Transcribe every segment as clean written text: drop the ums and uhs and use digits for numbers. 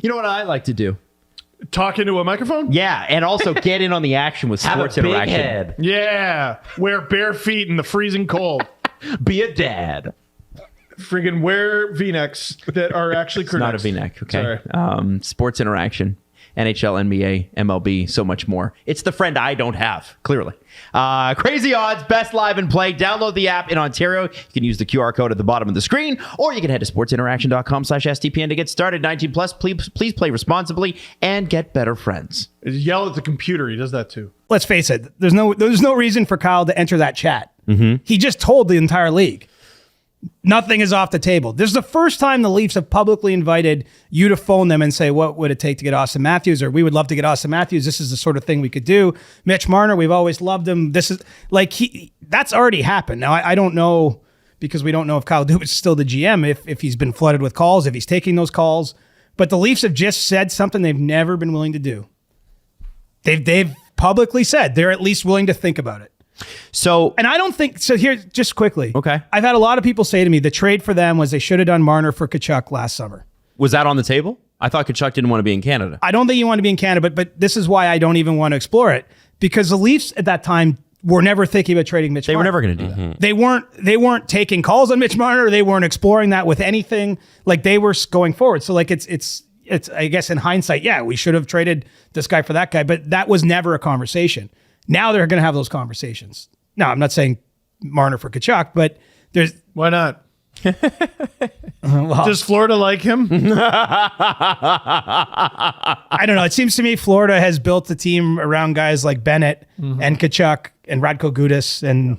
You know what I like to do? Talk into a microphone? Yeah, and also get in on the action with sports Have a big interaction. head. Yeah. Wear bare feet in the freezing cold. Be a dad. Friggin' wear V-necks that are actually It's not a V-neck, okay? Sorry. Sports interaction. NHL, NBA, MLB, so much more. It's the friend I don't have, clearly. Crazy Odds, best live and play. Download the app in Ontario. You can use the QR code at the bottom of the screen, or you can head to sportsinteraction.com/STPN to get started. 19 plus, please play responsibly and get better friends. Yell at the computer. He does that too. Let's face it. There's no reason for Kyle to enter that chat. He just told the entire league. Nothing is off the table. This is the first time the Leafs have publicly invited you to phone them and say, what would it take to get Austin Matthews? Or we would love to get Austin Matthews. This is the sort of thing we could do. Mitch Marner, we've always loved him. This is like that's already happened. Now, I don't know, because we don't know if Kyle Dubas is still the GM, if he's been flooded with calls, if he's taking those calls. But the Leafs have just said something they've never been willing to do. They've publicly said they're at least willing to think about it. So, And I don't think, so here, just quickly. Okay. I've had a lot of people say to me, the trade for them was they should have done Marner for Tkachuk last summer. was that on the table? I thought Tkachuk didn't want to be in Canada. I don't think you want to be in Canada, but this is why I don't even want to explore it, because the Leafs at that time were never thinking about trading Mitch They were Marner. never going to do that. They weren't taking calls on Mitch Marner. They weren't exploring that with anything. Like, they were going forward. So like it's I guess in hindsight, yeah, we should have traded this guy for that guy, but that was never a conversation. Now they're going to have those conversations. Now, I'm not saying Marner for Tkachuk, but there's... Why not? well, Does Florida like him? I don't know. It seems to me Florida has built the team around guys like Bennett and Tkachuk and Radko Gudas, and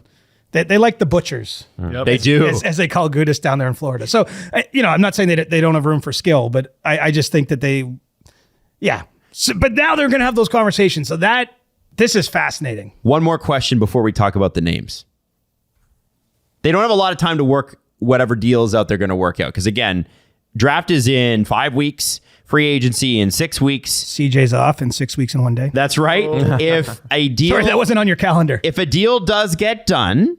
they like the butchers, Yep. They do. as they call Gudas down there in Florida. So, I'm not saying they don't have room for skill, but I just think that yeah. So, but now they're going to have those conversations. So this is fascinating. One more question before we talk about the names. They don't have a lot of time to work whatever deals out they're going to work out. Because again, draft is in 5 weeks, free agency in 6 weeks. CJ's off in 6 weeks and 1 day. That's right. If a deal, Sorry, that wasn't on your calendar. if a deal does get done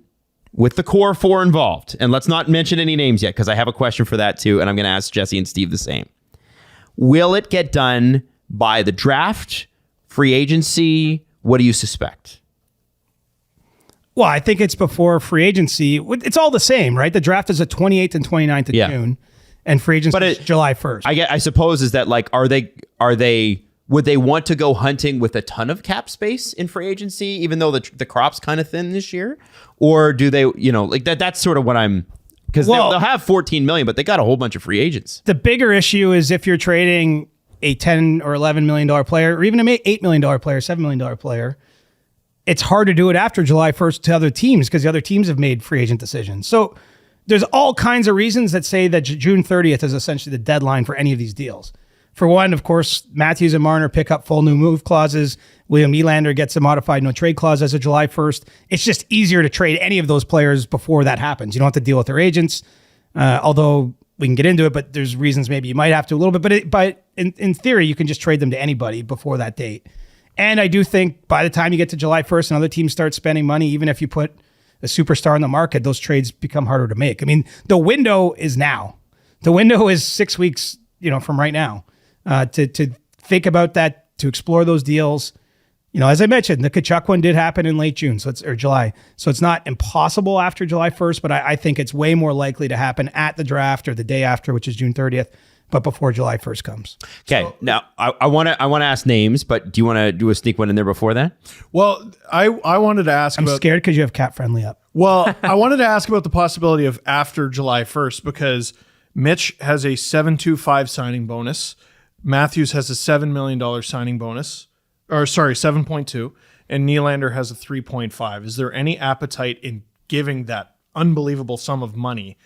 with the core four involved, and let's not mention any names yet, because I have a question for that too, and I'm going to ask Jesse and Steve the same. Will it get done by the draft, free agency? What do you suspect? Well, I think it's before free agency. It's all the same, right? The draft is the 28th and 29th of June, and free agency is July 1st. I suppose is that like, would they want to go hunting with a ton of cap space in free agency, even though the crop's kind of thin this year? Or do they, like that's sort of what I'm, because they'll have 14 million, but they got a whole bunch of free agents. The bigger issue is if you're trading a $10 or $11 million player, or even an $8 million player, $7 million player, it's hard to do it after July 1st to other teams because the other teams have made free agent decisions. So there's all kinds of reasons that say that June 30th is essentially the deadline for any of these deals. For one, of course, Matthews and Marner pick up full new move clauses. William Nylander gets a modified no trade clause as of July 1st. It's just easier to trade any of those players before that happens. You don't have to deal with their agents, although we can get into it, but there's reasons maybe you might have to a little bit. But in theory, you can just trade them to anybody before that date. And I do think by the time you get to July 1st and other teams start spending money, even if you put a superstar in the market, those trades become harder to make. I mean, the window is now. The window is 6 weeks, from right now, to think about that, to explore those deals. As I mentioned, the Tkachuk one did happen in late June, or July. So it's not impossible after July 1st, but I think it's way more likely to happen at the draft or the day after, which is June 30th, but before July 1st comes. Okay, now I want to ask names, but do you want to do a sneak one in there before that? Well, I wanted to ask I'm scared because you have Cat Friendly up. Well, I wanted to ask about the possibility of after July 1st because Mitch has a 7.25 signing bonus. Matthews has a $7 million signing bonus. 7.2. And Nylander has a 3.5. Is there any appetite in giving that unbelievable sum of money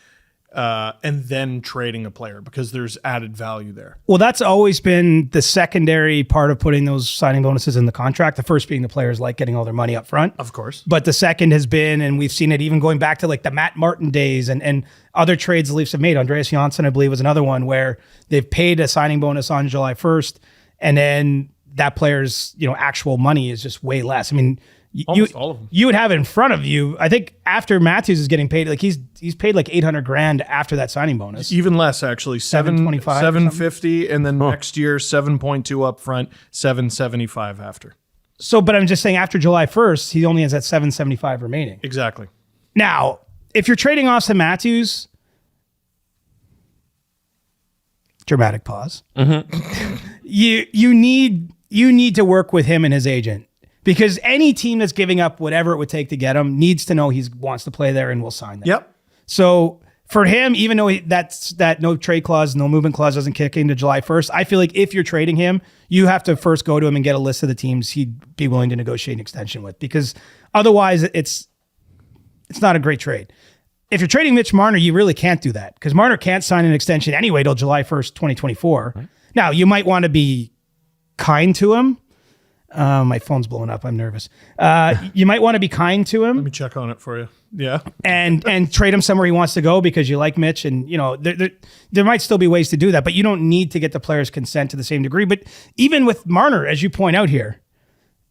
and then trading a player because there's added value there? Well, that's always been the secondary part of putting those signing bonuses in the contract. The first being the players like getting all their money up front. Of course. But the second has been, and we've seen it even going back to like the Matt Martin days and other trades the Leafs have made. Andreas Johnsson, I believe, was another one where they've paid a signing bonus on July 1st and then that player's, actual money is just way less. I mean, Almost all of them. You would have it in front of you. I think after Matthews is getting paid, like he's paid like $800,000 after that signing bonus. Even less, actually. 725, 750, and then next year 7.2 up front, 775 after. So, but I'm just saying after July 1st, he only has that 775 remaining. Exactly. Now, if you're trading Austin Matthews, dramatic pause. You need to work with him and his agent, because any team that's giving up whatever it would take to get him needs to know he wants to play there and will sign there. Yep. So for him, even though that no trade clause, no movement clause doesn't kick into July 1st, I feel like if you're trading him, you have to first go to him and get a list of the teams he'd be willing to negotiate an extension with, because otherwise it's not a great trade. If you're trading Mitch Marner, you really can't do that, because Marner can't sign an extension anyway till July 1st, 2024. Right. Now, you might want to be kind to him. My phone's blowing up. I'm nervous. You might want to be kind to him. Let me check on it for you. Yeah. And trade him somewhere he wants to go because you like Mitch. And, there might still be ways to do that, but you don't need to get the player's consent to the same degree. But even with Marner, as you point out here,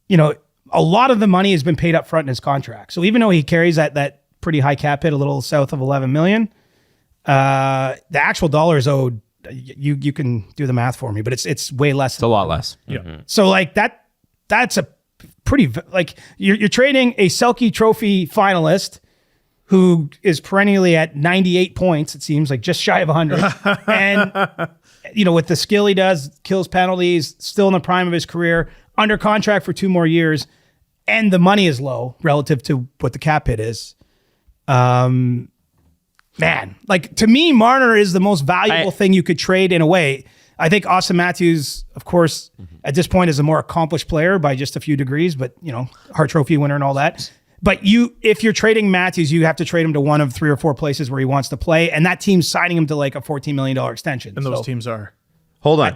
a lot of the money has been paid up front in his contract. So even though he carries that pretty high cap hit, a little south of $11 million, the actual dollars owed, you can do the math for me, but it's way less. It's a lot less. Yeah. Mm-hmm. So like that's a pretty, like you're trading a Selke Trophy finalist who is perennially at 98 points. It seems like just shy of 100. And, with the skill he does, kills penalties, still in the prime of his career, under contract for 2 more years. And the money is low relative to what the cap hit is. Man, like to me, Marner is the most valuable thing you could trade in a way. I think Austin Matthews, of course, at this point is a more accomplished player by just a few degrees, but Hart Trophy winner and all that. But if you're trading Matthews, you have to trade him to one of 3 or 4 places where he wants to play, and that team's signing him to like a $14 million extension. And those teams are. Hold on.